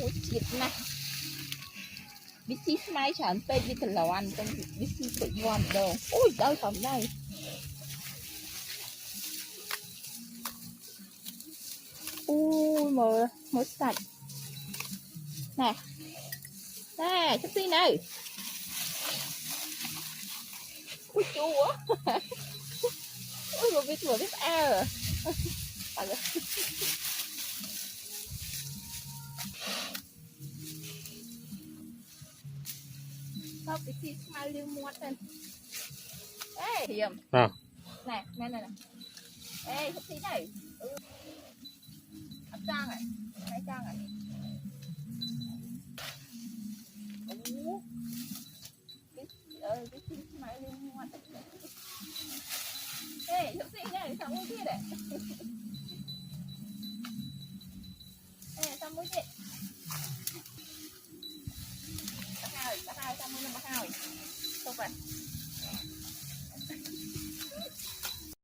ôi chết này biết chi mai chẳng pe đi từ lầu ăn tên biết chi tự ngon đâu ôi đau phòng đây ui mới sạch nè nè chút tí này ui chua ui vừa biết à sao cái chi mai lưu muốt tên ê hiểm à nè nè nè ê chút tí này ấp trang này hai trang này ú cái chi mai lưu muốt ê chút tí này sao mua kia đấy ê sao mua kia bắt hai sao mua bắt hai không phải